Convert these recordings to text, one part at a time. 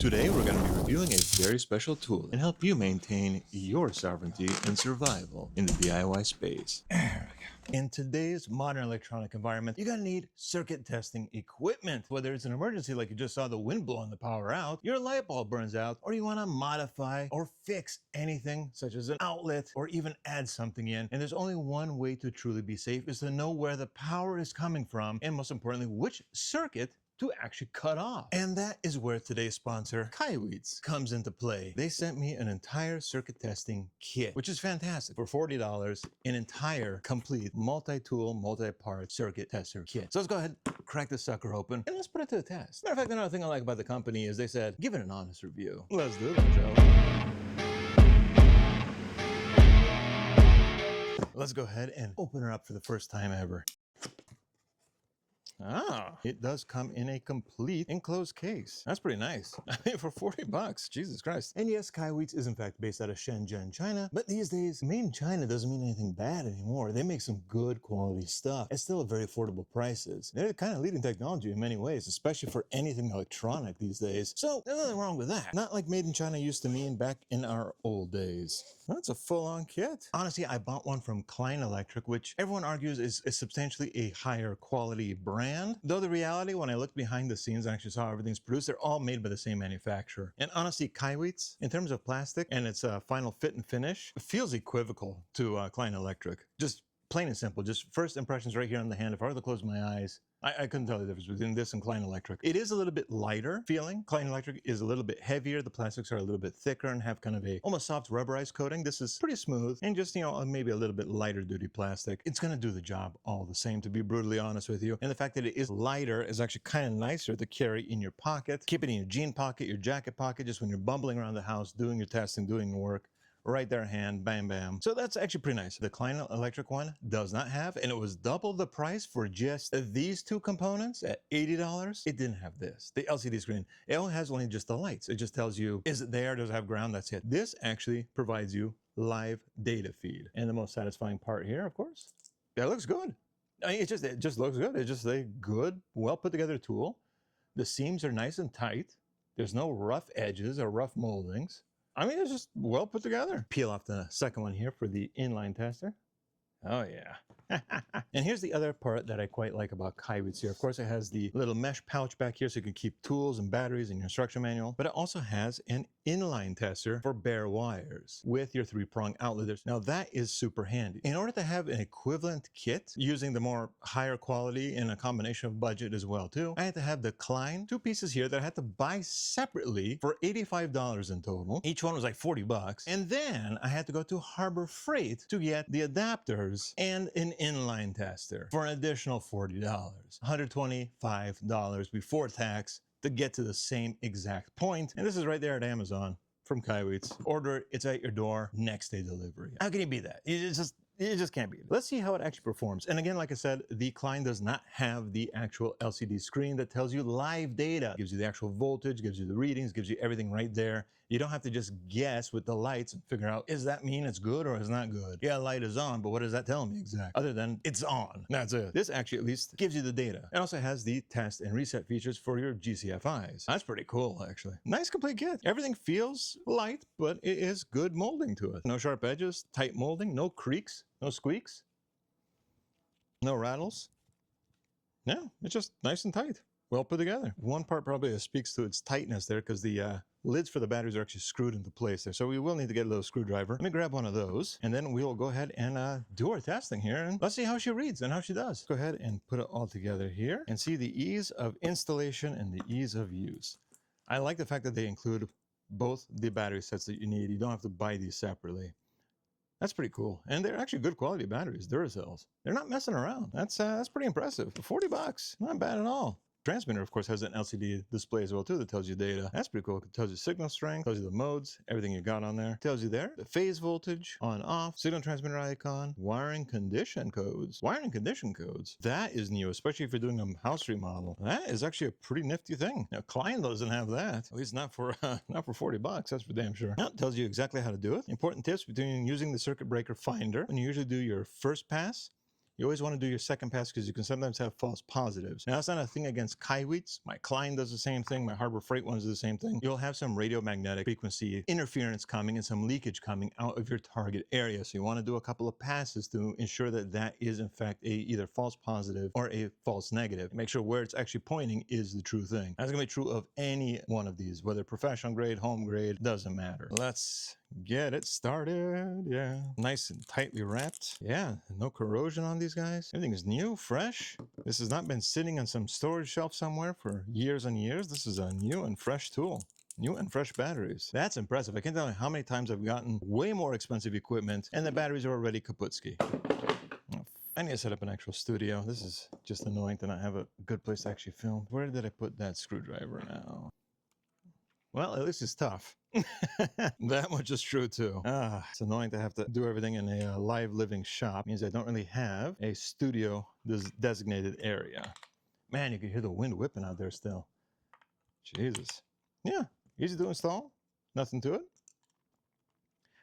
Today we're going to be reviewing a very special tool and help you maintain your sovereignty and survival in the DIY space. In today's modern electronic environment, you're gonna need circuit testing equipment. Whether it's an emergency like you just saw the wind blowing the power out, your light bulb burns out, or you wanna modify or fix anything such as an outlet or even add something in. And there's only one way to truly be safe is to know where the power is coming from and most importantly, which circuit to actually cut off. And that is where today's sponsor, Kaiweets, comes into play. They sent me an entire circuit testing kit, which is fantastic. For $40, an entire complete multi-tool, multi-part circuit tester kit. So let's go ahead, crack this sucker open, and let's put it to the test. Matter of fact, another thing I like about the company is they said, give it an honest review. Let's do it, Joe. Let's go ahead and open her up for the first time ever. Ah, it does come in a complete enclosed case. That's pretty nice. I mean, for $40, Jesus Christ. And yes, Kaiweets is in fact based out of Shenzhen, China, but these days, made in China doesn't mean anything bad anymore. They make some good quality stuff at still at very affordable prices. They're kind of leading technology in many ways, especially for anything electronic these days. So there's nothing wrong with that. Not like made in China used to mean back in our old days. That's a full-on kit. Honestly, I bought one from Klein Electric, which everyone argues is substantially a higher quality brand. Though the reality, when I looked behind the scenes and actually saw how everything's produced, they're all made by the same manufacturer. And honestly, Kaiweets, in terms of plastic and its final fit and finish, feels equivocal to Klein Electric. Just plain and simple, just first impressions right here on the hand. If I were to close my eyes, I couldn't tell the difference between this and Klein Electric. It is a little bit lighter feeling. Klein Electric is a little bit heavier. The plastics are a little bit thicker and have kind of a almost soft rubberized coating. This is pretty smooth and just, you know, maybe a little bit lighter duty plastic. It's going to do the job all the same, to be brutally honest with you. And the fact that it is lighter is actually kind of nicer to carry in your pocket. Keep it in your jean pocket, your jacket pocket, just when you're bumbling around the house, doing your testing, doing your work. Right there, hand, bam, bam. So that's actually pretty nice. The Klein Electric one does not have, and it was double the price for just these two components at $80. It didn't have this, the LCD screen. It only has just the lights. It just tells you, is it there? Does it have ground? That's it. This actually provides you live data feed. And the most satisfying part here, of course, that looks good. I mean, it just looks good. It's just a good, well put together tool. The seams are nice and tight. There's no rough edges or rough moldings. I mean, it's just well put together. Peel off the second one here for the inline tester. Oh yeah. And here's the other part that I quite like about Kaiweets here. Of course, it has the little mesh pouch back here so you can keep tools and batteries in your instruction manual, but it also has an inline tester for bare wires with your 3-prong outlet. Now that is super handy. In order to have an equivalent kit using the more higher quality in a combination of budget as well too, I had to have the Klein 2 pieces here that I had to buy separately for $85 in total. Each one was like $40. And then I had to go to Harbor Freight to get the adapters and an inline tester for an additional $40. $125 before tax to get to the same exact point. And this is right there at Amazon from Kaiweets. Order it, it's at your door, next day delivery. How can you beat that? You just can't beat it. Let's see how it actually performs. And again, like I said, the Klein does not have the actual LCD screen that tells you live data. It gives you the actual voltage, gives you the readings, gives you everything right there. You don't have to just guess with the lights and figure out, is that mean it's good or it's not good? Yeah, light is on, but what does that tell me exactly? Other than it's on. That's it. This actually at least gives you the data. It also has the test and reset features for your GCFIs. That's pretty cool, actually. Nice complete kit. Everything feels light, but it is good molding to it. No sharp edges, tight molding, no creaks, no squeaks, no rattles. Yeah, it's just nice and tight. Well put together. One part probably speaks to its tightness there because the lids for the batteries are actually screwed into place there. So we will need to get a little screwdriver. Let me grab one of those and then we'll go ahead and do our testing here and let's see how she reads and how she does. Go ahead and put it all together here and see the ease of installation and the ease of use. I like the fact that they include both the battery sets that you need. You don't have to buy these separately. That's pretty cool. And they're actually good quality batteries, Duracells. They're not messing around. That's pretty impressive. For $40, not bad at all. Transmitter, of course, has an LCD display as well, too, that tells you data. That's pretty cool. It tells you signal strength, tells you the modes, everything you got on there. It tells you there the phase voltage, on, off, signal transmitter icon, wiring condition codes. Wiring condition codes. That is new, especially if you're doing a house remodel. That is actually a pretty nifty thing. Now, Klein doesn't have that. At least not for $40. That's for damn sure. Now, it tells you exactly how to do it. Important tips between using the circuit breaker finder. When you usually do your first pass, You always want to do your second pass because you can sometimes have false positives. Now, that's not a thing against Kaiweets. My Klein does the same thing. My Harbor Freight ones do the same thing. You'll have some radiomagnetic frequency interference coming and some leakage coming out of your target area. So you want to do a couple of passes to ensure that that is in fact a either false positive or a false negative. Make sure where it's actually pointing is the true thing. That's going to be true of any one of these, whether professional grade, home grade, doesn't matter. Let's get it started. Yeah, nice and tightly wrapped. Yeah, no corrosion on these guys. Everything is new, fresh. This has not been sitting on some storage shelf somewhere for years and years. This is a new and fresh tool. New and fresh batteries. That's impressive. I can't tell you how many times I've gotten way more expensive equipment and the batteries are already kaputski. I need to set up an actual studio. This is just annoying to not have a good place to actually film. Where did I put that screwdriver now? Well, at least it's tough. That much is true too. It's annoying to have to do everything in a live living shop. It means I don't really have a studio designated area. Man, you can hear the wind whipping out there still. Jesus. Yeah, easy to install. Nothing to it.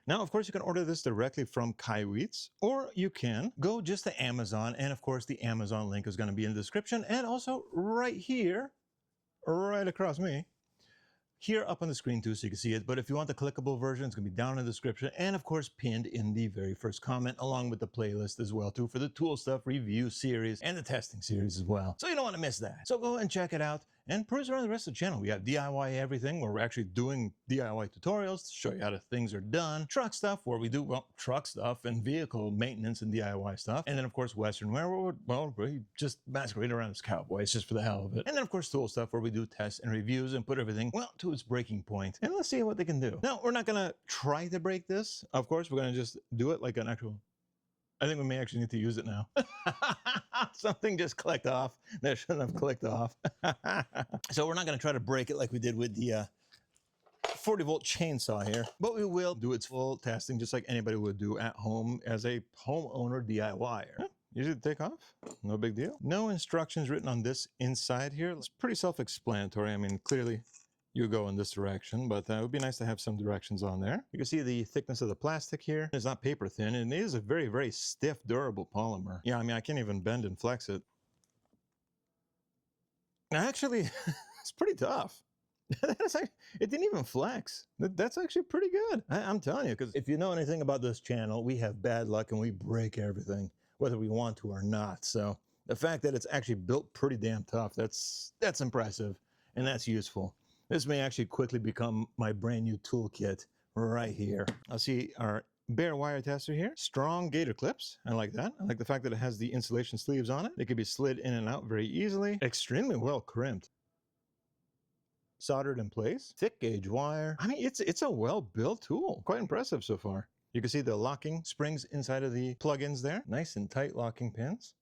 Now, of course, you can order this directly from Kaiweets, or you can go just to Amazon. And of course, the Amazon link is going to be in the description and also right here, right across me. Here up on the screen too, so you can see it. But if you want the clickable version, it's going to be down in the description and of course pinned in the very first comment, along with the playlist as well too for the tool stuff review series and the testing series as well. So you don't want to miss that. So go and check it out and peruse around the rest of the channel. We have DIY everything, where we're actually doing DIY tutorials to show you how things are done. Truck stuff, where we do, well, truck stuff and vehicle maintenance and DIY stuff. And then of course Western wear, where we just masquerade around as cowboys just for the hell of it. And then of course tool stuff, where we do tests and reviews and put everything, well, to its breaking point. And let's see what they can do. Now, we're not gonna try to break this. Of course, we're gonna just do it like an actual... I think we may actually need to use it now. Something just clicked off. That shouldn't have clicked off. So we're not going to try to break it like we did with the 40-volt chainsaw here, but we will do its full testing just like anybody would do at home as a homeowner DIYer. Easy to take off, no big deal. No instructions written on this inside here. It's pretty self-explanatory. I mean, clearly you go in this direction, but it would be nice to have some directions on there. You can see the thickness of the plastic here. It's not paper thin, and it is a very, very stiff, durable polymer. Yeah, I mean, I can't even bend and flex it. Actually, it's pretty tough. It didn't even flex. That's actually pretty good. I'm telling you, because if you know anything about this channel, we have bad luck and we break everything, whether we want to or not. So the fact that it's actually built pretty damn tough, that's impressive, and that's useful. This may actually quickly become my brand new toolkit right here. I'll see our bare wire tester here. Strong gator clips. I like that. I like the fact that it has the insulation sleeves on it. They can be slid in and out very easily. Extremely well crimped. Soldered in place. Thick gauge wire. I mean, it's a well-built tool. Quite impressive so far. You can see the locking springs inside of the plugins there. Nice and tight locking pins.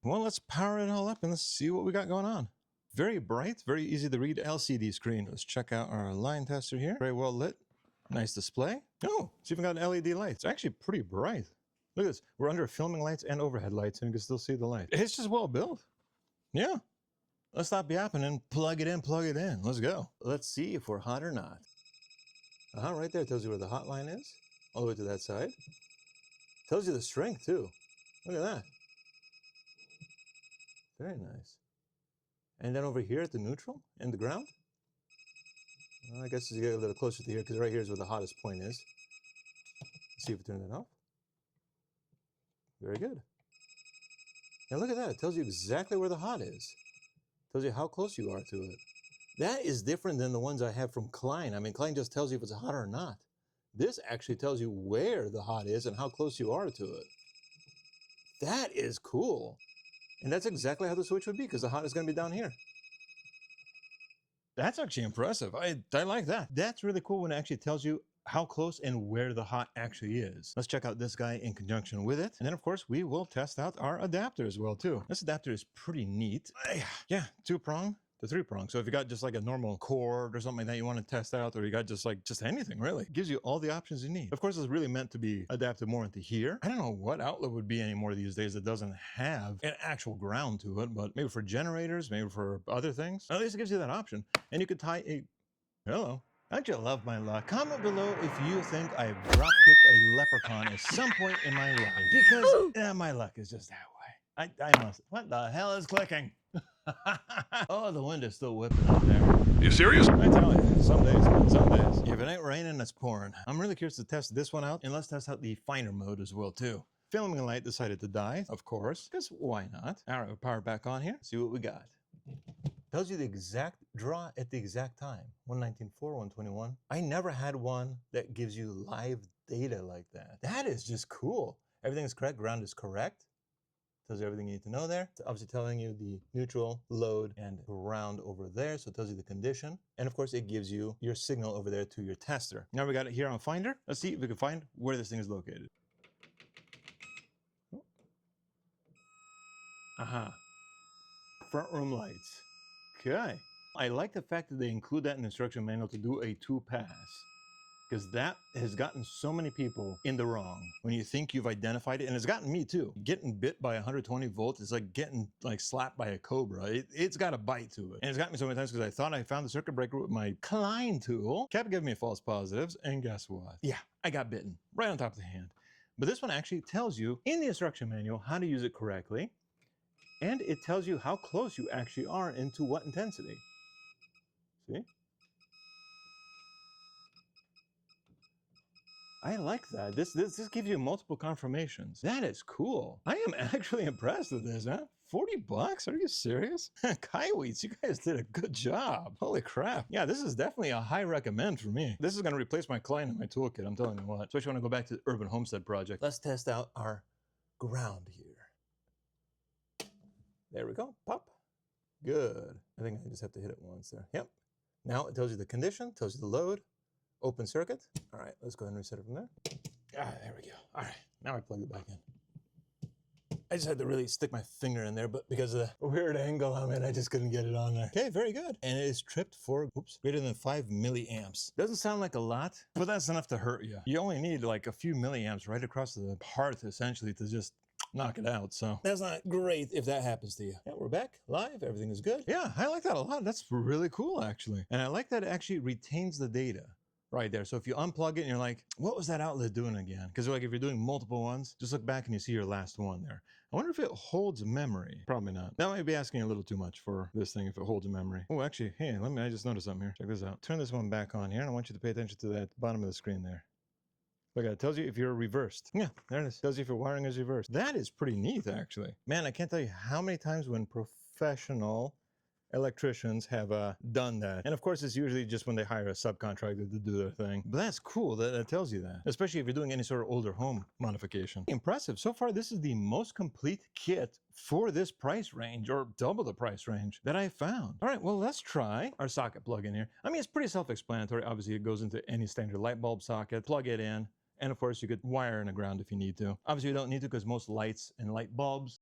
Well, let's power it all up and let's see what we got going on. Very bright, very easy to read LCD screen. Let's check out our line tester here. Very well lit. Nice display. Oh, it's even got an LED light. It's actually pretty bright. Look at this. We're under filming lights and overhead lights, and you can still see the light. It's just well built. Yeah. Let's stop yapping and plug it in, plug it in. Let's go. Let's see if we're hot or not. Right there tells you where the hot line is. All the way to that side. Tells you the strength too. Look at that. Very nice. And then over here at the neutral and the ground. Well, I guess you get a little closer to here, because right here is where the hottest point is. Let's see if we turn that off. Very good. Now look at that. It tells you exactly where the hot is. It tells you how close you are to it. That is different than the ones I have from Klein. I mean, Klein just tells you if it's hot or not. This actually tells you where the hot is and how close you are to it. That is cool. And that's exactly how the switch would be, because the hot is going to be down here. That's actually impressive. I like that. That's really cool when it actually tells you how close and where the hot actually is. Let's check out this guy in conjunction with it. And then of course we will test out our adapter as well too. This adapter is pretty neat. Yeah, 2-prong to 3-prong. So if you got just like a normal cord or something that you want to test out, or you got just anything really, it gives you all the options you need. Of course, it's really meant to be adapted more into here. I don't know what outlet would be anymore these days that doesn't have an actual ground to it, but maybe for generators, maybe for other things. At least it gives you that option. And you could tie a, hello. Don't you love my luck? Comment below if you think I've drop-kicked a leprechaun at some point in my life. Because my luck is just that way. I must. What the hell is clicking? Oh, the wind is still whipping out there. You serious? I tell you, some days, man, some days. If it ain't raining, it's pouring. I'm really curious to test this one out, and let's test out the finer mode as well, too. Filming light decided to die, of course, because why not? All right, we'll power back on here, see what we got. Tells you the exact draw at the exact time, 119.4, 121. I never had one that gives you live data like that. That is just cool. Everything is correct, ground is correct. Tells you everything you need to know there. It's obviously telling you the neutral, load, and ground over there. So it tells you the condition. And of course, it gives you your signal over there to your tester. Now we got it here on Finder. Let's see if we can find where this thing is located. Aha. Front room lights. Okay. I like the fact that they include that in the instruction manual to do a 2-pass. Because that has gotten so many people in the wrong when you think you've identified it. And it's gotten me too. Getting bit by 120 volts is like getting slapped by a cobra. It's got a bite to it. And it's got me so many times because I thought I found the circuit breaker with my Klein tool. Kept giving me false positives. And guess what? Yeah, I got bitten right on top of the hand. But this one actually tells you in the instruction manual how to use it correctly. And it tells you how close you actually are into what intensity. See? I like that. This gives you multiple confirmations. That is cool. I am actually impressed with this, huh? 40 bucks? Are you serious? Kaiweets, you guys did a good job. Holy crap. Yeah, this is definitely a high recommend for me. This is going to replace my Klein in my toolkit, I'm telling you what. Especially when I go back to the urban homestead project. Let's test out our ground here. There we go. Pop. Good. I think I just have to hit it once there. Yep. Now it tells you the condition, tells you the load. Open circuit. All right, let's go ahead and reset it from there. There we go. All right, now I plug it back in. I just had to really stick my finger in there, but because of the weird angle I'm in, I just couldn't get it on there. Okay, very good. And it is tripped for, greater than 5 milliamps. Doesn't sound like a lot, but that's enough to hurt you. You only need like a few milliamps right across the hearth, essentially, to just knock it out. So that's not great if that happens to you. Yeah, we're back live. Everything is good. Yeah, I like that a lot. That's really cool, actually. And I like that it actually retains the data right there. So if you unplug it and you're like, what was that outlet doing again? Because like if you're doing multiple ones, just look back and you see your last one there. I wonder if it holds memory. Probably not. That might be asking a little too much for this thing if it holds memory. Oh, actually, hey, I just noticed something here. Check this out. Turn this one back on here, and I want you to pay attention to that bottom of the screen there. Look, it tells you if you're reversed. Yeah, there it is. Tells you if your wiring is reversed. That is pretty neat, actually. Man, I can't tell you how many times when professional electricians have done that. And of course, it's usually just when they hire a subcontractor to do their thing. But that's cool that it tells you that, especially if you're doing any sort of older home modification. Impressive. So far, this is the most complete kit for this price range, or double the price range, that I found. All right, well, let's try our socket plug-in here. I mean, it's pretty self-explanatory. Obviously, it goes into any standard light bulb socket. Plug it in. And of course, you could wire in a ground if you need to. Obviously, you don't need to because most lights and light bulbs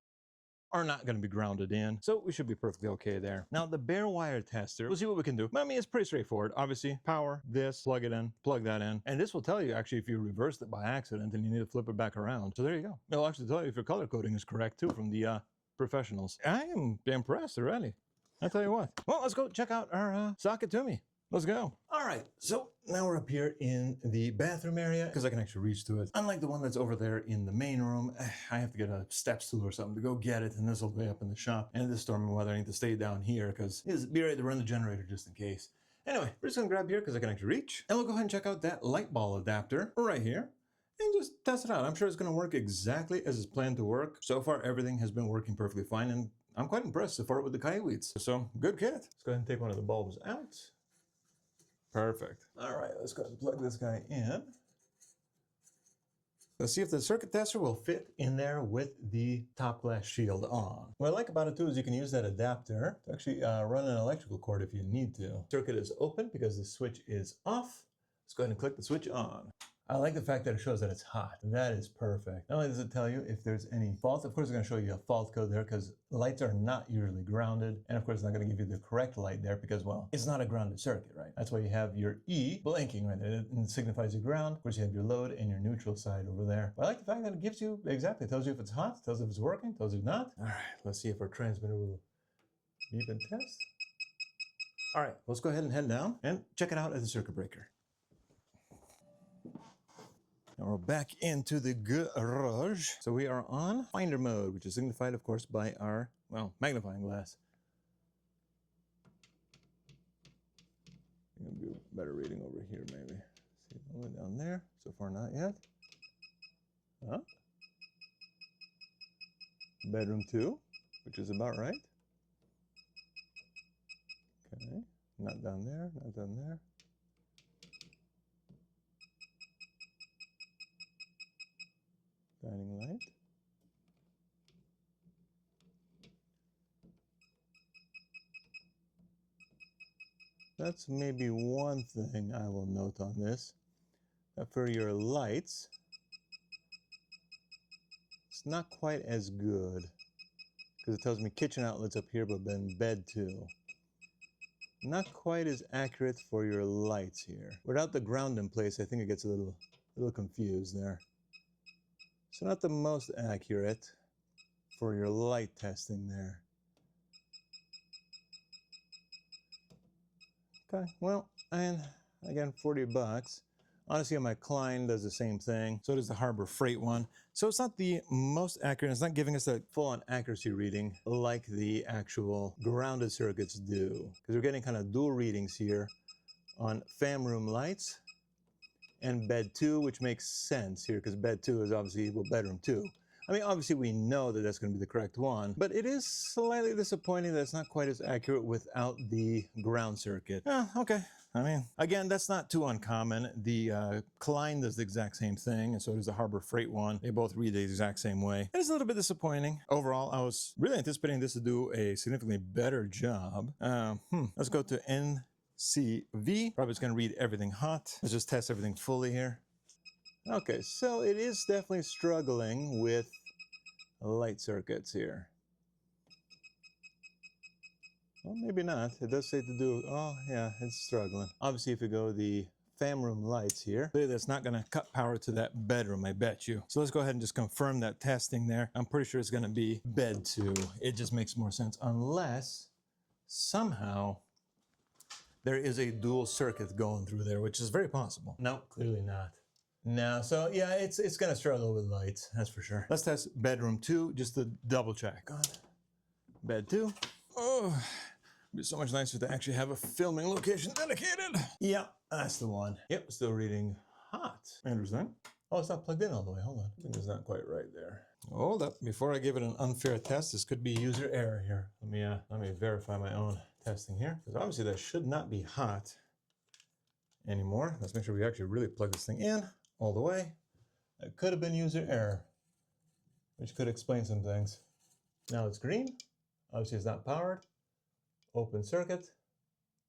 are not going to be grounded in, so we should be perfectly okay there. Now, the bare wire tester, we'll see what we can do. But I mean, it's pretty straightforward. Obviously, power this, plug it in, plug that in, and this will tell you actually if you reversed it by accident and you need to flip it back around. So there you go. It'll actually tell you if your color coding is correct too from the professionals. I am impressed already. I'll tell you what. Well, let's go check out our socket to me. Let's go. All right, so now we're up here in the bathroom area because I can actually reach to it. Unlike the one that's over there in the main room, I have to get a step stool or something to go get it, and this will be up in the shop. And this stormy weather, I need to stay down here because it's be ready to run the generator just in case. Anyway, we're just gonna grab here because I can actually reach, and we'll go ahead and check out that light ball adapter right here and just test it out. I'm sure it's gonna work exactly as it's planned to work. So far, everything has been working perfectly fine, and I'm quite impressed so far with the Kaiweets. So good kit. Let's go ahead and take one of the bulbs out. Perfect. All right, let's go ahead and plug this guy in. Let's see if the circuit tester will fit in there with the top glass shield on. What I like about it too is you can use that adapter to actually run an electrical cord if you need to. Circuit is open because the switch is off. Let's go ahead and click the switch on. I like the fact that it shows that it's hot. That is perfect. Not only does it tell you if there's any fault, of course it's going to show you a fault code there because lights are not usually grounded. And of course it's not going to give you the correct light there because, well, it's not a grounded circuit, right? That's why you have your E blinking right there. It signifies your ground. Of course you have your load and your neutral side over there. But I like the fact that it gives you exactly, tells you if it's hot, tells you if it's working, tells you not. All right, let's see if our transmitter will beep and test. All right, let's go ahead and head down and check it out at the circuit breaker. And we're back into the garage. So we are on finder mode, which is signified, of course, by our, well, magnifying glass. Gonna be a better reading over here, maybe. See, all the way down there. So far, not yet. Huh? Bedroom 2, which is about right. Okay, not down there, not down there. Dining light. That's maybe one thing I will note on this. That for your lights, it's not quite as good. Because it tells me kitchen outlets up here, but then bed 2. Not quite as accurate for your lights here. Without the ground in place, I think it gets a little confused there. So not the most accurate for your light testing there. Okay, well, and again, 40 bucks. Honestly, my Klein does the same thing. So does the Harbor Freight one. So it's not the most accurate. It's not giving us a full-on accuracy reading like the actual grounded circuits do. Because we're getting kind of dual readings here on fam room lights and bed 2, which makes sense here because bed 2 is obviously equal bedroom 2. I mean, obviously we know that that's going to be the correct one, but it is slightly disappointing that it's not quite as accurate without the ground circuit. Okay. I mean, again, that's not too uncommon. The Klein does the exact same thing, and so does the Harbor Freight one. They both read the exact same way. It is a little bit disappointing. Overall, I was really anticipating this to do a significantly better job. Let's go to NCV. Probably going to read everything hot. Let's just test everything fully here. Okay, so it is definitely struggling with light circuits here. Well, maybe not. It does say to do, oh yeah, it's struggling. Obviously, if you go the fam room lights here, that's not going to cut power to that bedroom, I bet you. So let's go ahead and just confirm that testing there. I'm pretty sure it's going to be bed 2. It just makes more sense unless somehow there is a dual circuit going through there, which is very possible. No, clearly not. No, so yeah, it's going to struggle with lights, that's for sure. Let's test bedroom 2 just to double check. Bed 2. Oh, it'd be so much nicer to actually have a filming location dedicated. Yeah, that's the one. Yep, still reading hot. Interesting. Oh, it's not plugged in all the way. Hold on. I think it's not quite right there. Hold up. Before I give it an unfair test, this could be user error here. Let me verify my own testing here. Because obviously that should not be hot anymore. Let's make sure we actually really plug this thing in all the way. It could have been user error, which could explain some things. Now it's green. Obviously it's not powered. Open circuit.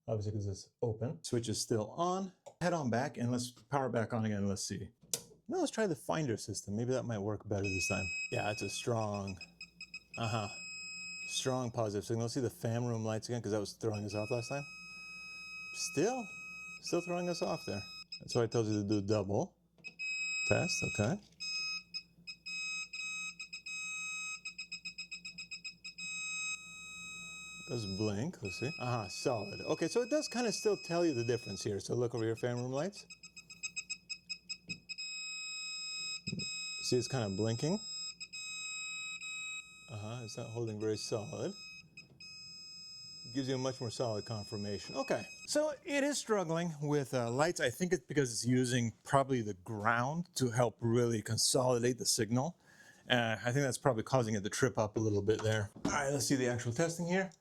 Obviously because it's open. Switch is still on. Head on back and let's power back on again. Let's see. Now let's try the finder system. Maybe that might work better this time. Yeah, it's a strong, strong positive signal. Let's see the fam room lights again because that was throwing us off last time. Still throwing us off there. That's why I told you to do double test, okay. Does blink, let's see. Solid. Okay, so it does kind of still tell you the difference here. So look over your fan room lights. See, it's kind of blinking. It's not holding very solid. Gives you a much more solid confirmation. Okay, so it is struggling with lights. I think it's because it's using probably the ground to help really consolidate the signal. I think that's probably causing it to trip up a little bit there. All right, let's see the actual testing here.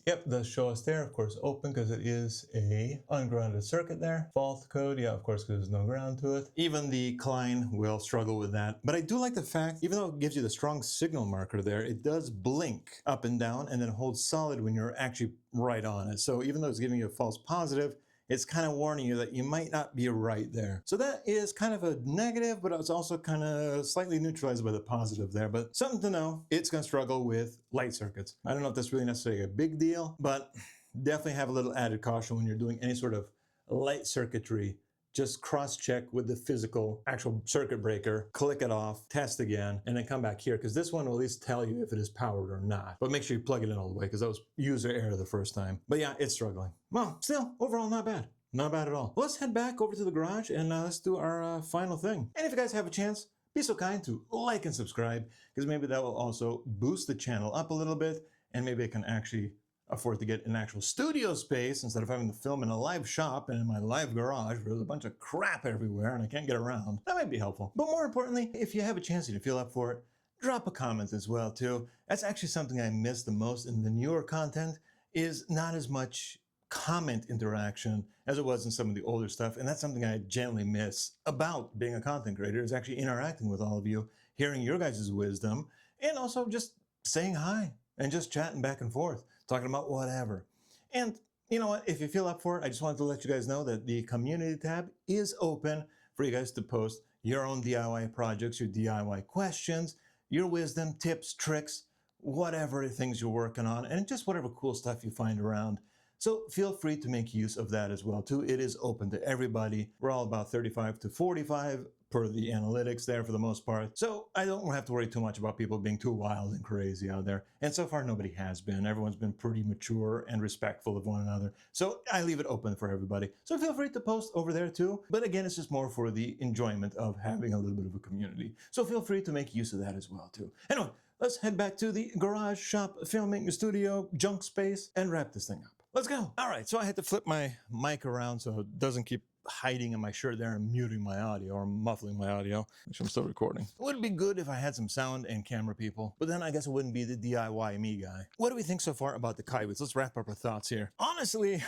Yep, does show us there, of course, open because it is a ungrounded circuit there. Fault code, yeah, of course, because there's no ground to it. Even the Klein will struggle with that. But I do like the fact, even though it gives you the strong signal marker there, it does blink up and down and then hold solid when you're actually right on it. So even though it's giving you a false positive, it's kind of warning you that you might not be right there. So that is kind of a negative, but it's also kind of slightly neutralized by the positive there. But something to know, it's going to struggle with light circuits. I don't know if that's really necessarily a big deal, but definitely have a little added caution when you're doing any sort of light circuitry. Just cross-check with the physical actual circuit breaker, click it off, test again, and then come back here, because this one will at least tell you if it is powered or not. But make sure you plug it in all the way, because that was user error the first time. But yeah, it's struggling. Well, still, overall, not bad. Not bad at all. Well, let's head back over to the garage and let's do our final thing. And if you guys have a chance, be so kind to like and subscribe, because maybe that will also boost the channel up a little bit, and maybe I can actually afford to get an actual studio space instead of having to film in a live shop and in my live garage where there's a bunch of crap everywhere and I can't get around. That might be helpful. But more importantly, if you have a chance and you feel up for it, drop a comment as well too. That's actually something I miss the most in the newer content, is not as much comment interaction as it was in some of the older stuff, and that's something I generally miss about being a content creator, is actually interacting with all of you, hearing your guys' wisdom, and also just saying hi and just chatting back and forth, talking about whatever. And you know what, if you feel up for it, I just wanted to let you guys know that the community tab is open for you guys to post your own DIY projects, your DIY questions, your wisdom, tips, tricks, whatever things you're working on, and just whatever cool stuff you find around. So feel free to make use of that as well too. It is open to everybody. We're all about 35 to 45 per the analytics there for the most part. So I don't have to worry too much about people being too wild and crazy out there. And so far nobody has been. Everyone's been pretty mature and respectful of one another. So I leave it open for everybody. So feel free to post over there too. But again, it's just more for the enjoyment of having a little bit of a community. So feel free to make use of that as well too. Anyway, let's head back to the garage, shop, filming, studio, junk space, and wrap this thing up. Let's go. All right, so I had to flip my mic around so it doesn't keep hiding in my shirt there and muting my audio or muffling my audio, which I'm still recording. It would be good if I had some sound and camera people, but then I guess it wouldn't be the DIY me guy. What do we think so far about the Kaiweets? Let's wrap up our thoughts here. Honestly,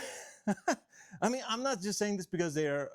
I mean, I'm not just saying this because they are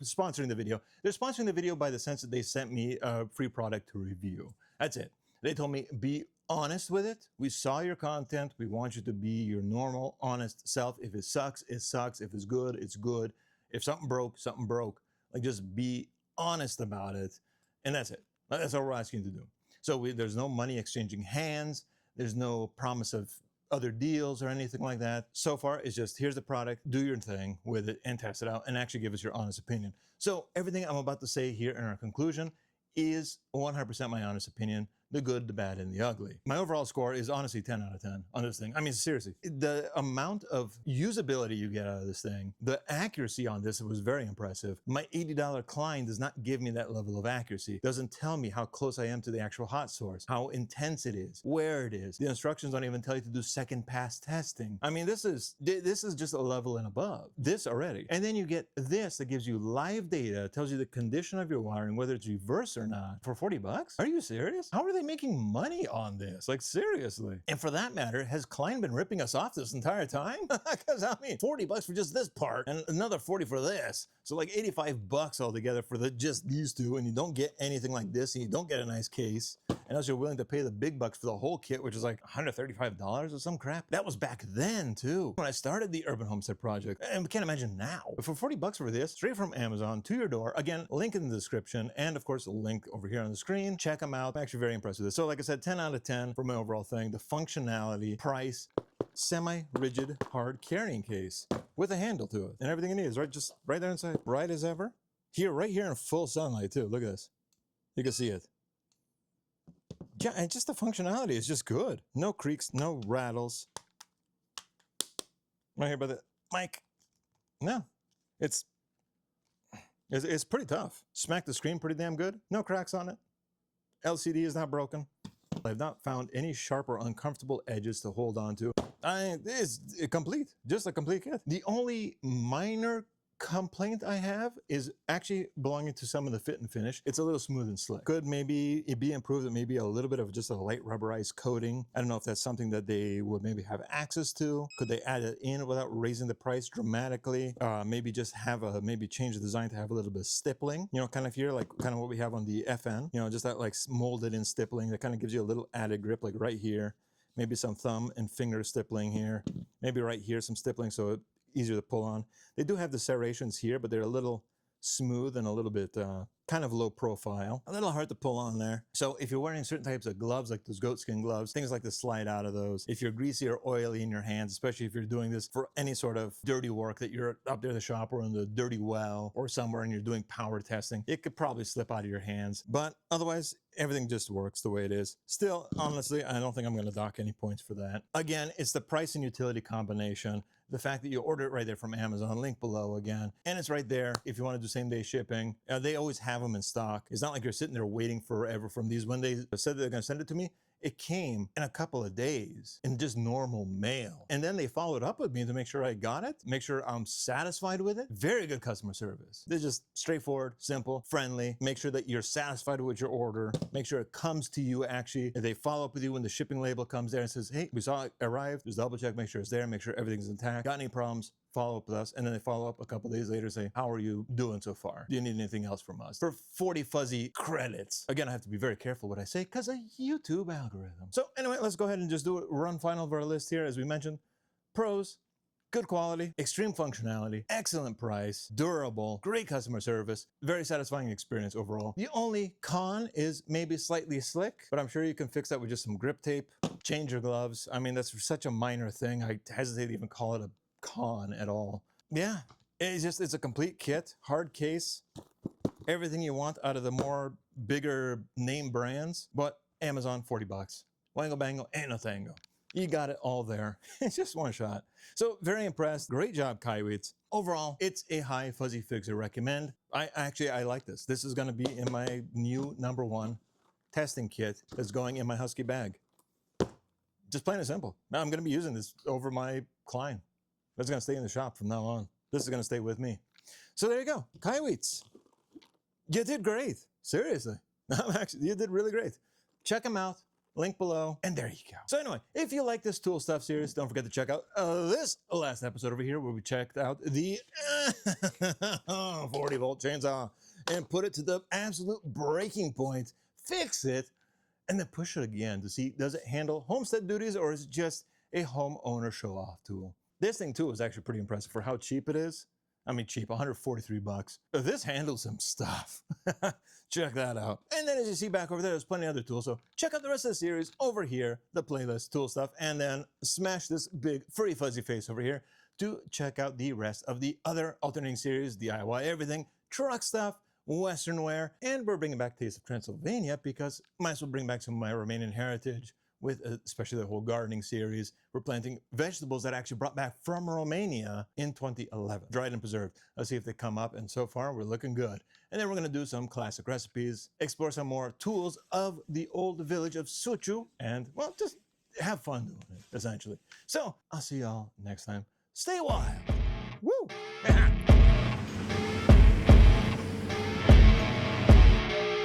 sponsoring the video. They're sponsoring the video by the sense that they sent me a free product to review. That's it. They told me, be honest with it. We saw your content. We want you to be your normal, honest self. If it sucks, it sucks. If it's good, it's good. If something broke, something broke. Like, just be honest about it. And that's it. That's all we're asking you to do. So there's no money exchanging hands. There's no promise of other deals or anything like that. So far, it's just, here's the product, do your thing with it and test it out and actually give us your honest opinion. So everything I'm about to say here in our conclusion is 100% my honest opinion. The good, the bad, and the ugly. My overall score is honestly 10 out of 10 on this thing. I mean, seriously, the amount of usability you get out of this thing, the accuracy on this was very impressive. My $80 Klein does not give me that level of accuracy. Doesn't tell me how close I am to the actual hot source, how intense it is, where it is. The instructions don't even tell you to do second pass testing. I mean, this is just a level and above. This already. And then you get this that gives you live data, tells you the condition of your wiring, whether it's reverse or not, for 40 bucks? Are you serious? How are they making money on this? Like, seriously. And for that matter, has Klein been ripping us off this entire time? Because I mean, 40 bucks for just this part and another 40 for this. So like 85 bucks altogether for just these two, and you don't get anything like this, and you don't get a nice case. Unless you're willing to pay the big bucks for the whole kit, which is like $135 or some crap. That was back then too, when I started the Urban Homestead project. And we can't imagine now. But for 40 bucks for this, straight from Amazon to your door, again, link in the description, and of course, a link over here on the screen. Check them out. I'm actually very impressed with this. So like I said, 10 out of 10 for my overall thing. The functionality, price, semi-rigid hard carrying case with a handle to it. And everything it needs, right? Just right there inside, bright as ever. Here, right here in full sunlight too. Look at this. You can see it. Yeah, and just the functionality is just good. No creaks, no rattles. Right here by the mic. No, it's pretty tough. Smack the screen pretty damn good. No cracks on it. LCD is not broken. I've not found any sharp or uncomfortable edges to hold on to. It's complete, just a complete kit. The only minor complaint I have is actually belonging to some of the fit and finish. It's a little smooth and slick. Could maybe it be improved with maybe a little bit of just a light rubberized coating. I don't know if that's something that they would maybe have access to. Could they add it in without raising the price dramatically? Maybe just have maybe change the design to have a little bit of stippling, you know, kind of here, like kind of what we have on the FN, you know, just that like molded in stippling that kind of gives you a little added grip, like right here. Maybe some thumb and finger stippling here. Maybe right here, some stippling so it easier to pull on. They do have the serrations here, but they're a little smooth and a little bit kind of low profile. A little hard to pull on there. So if you're wearing certain types of gloves, like those goatskin gloves, things like this slide out of those. If you're greasy or oily in your hands, especially if you're doing this for any sort of dirty work that you're up there in the shop or in the dirty well or somewhere and you're doing power testing, it could probably slip out of your hands. But otherwise, everything just works the way it is. Still, honestly, I don't think I'm going to dock any points for that. Again, it's the price and utility combination the fact that you order it right there from Amazon, link below again, and it's right there if you want to do same day shipping. They always have them in stock. It's not like you're sitting there waiting forever from these. When they said they're going to send it to me, it came in a couple of days in just normal mail. And then they followed up with me to make sure I got it, make sure I'm satisfied with it. Very good customer service. They're just straightforward, simple, friendly. Make sure that you're satisfied with your order. Make sure it comes to you actually. They follow up with you when the shipping label comes there and says, hey, we saw it arrive. Just double check, make sure it's there, make sure everything's intact. Got any problems? Follow up with us, and then they follow up a couple days later, say, how are you doing so far? Do you need anything else from us? For 40 fuzzy credits. Again, I have to be very careful what I say because of YouTube algorithm. So anyway, let's go ahead and just do a run final of our list here. As we mentioned, pros, good quality, extreme functionality, excellent price, durable, great customer service, very satisfying experience overall. The only con is maybe slightly slick, but I'm sure you can fix that with just some grip tape, change your gloves. I mean, that's such a minor thing. I hesitate to even call it a con at all. Yeah, it's a complete kit, hard case, everything you want out of the more bigger name brands, but Amazon, 40 bucks. Wango bango, ain't no tango. You got it all there. It's just one shot. So very impressed. Great job, Kaiweets. Overall, it's a high fuzzy fixer recommend. I like this. This is going to be in my new #1 testing kit that's going in my Husky bag. Just plain and simple. Now I'm going to be using this over my Klein. That's going to stay in the shop from now on. This is going to stay with me. So there you go. Kaiweets. You did great. Seriously. You did really great. Check them out. Link below. And there you go. So anyway, if you like this tool stuff series, don't forget to check out this last episode over here where we checked out the 40-volt chainsaw and put it to the absolute breaking point, fix it, and then push it again to see, does it handle homestead duties or is it just a homeowner show-off tool? This thing too is actually pretty impressive for how cheap it is. I mean cheap, 143 bucks. This handles some stuff. Check that out. And then as you see back over there, there's plenty of other tools. So check out the rest of the series over here, the playlist, tool stuff, and then smash this big furry fuzzy face over here to check out the rest of the other alternating series, DIY everything, truck stuff, Western wear, and we're bringing back Taste of Transylvania because might as well bring back some of my Romanian heritage with especially the whole gardening series. We're planting vegetables that I actually brought back from Romania in 2011, dried and preserved. Let's see if they come up, and so far we're looking good. And then we're gonna do some classic recipes, explore some more tools of the old village of Suciu, and well, just have fun doing it, essentially. So I'll see y'all next time. Stay wild. Woo!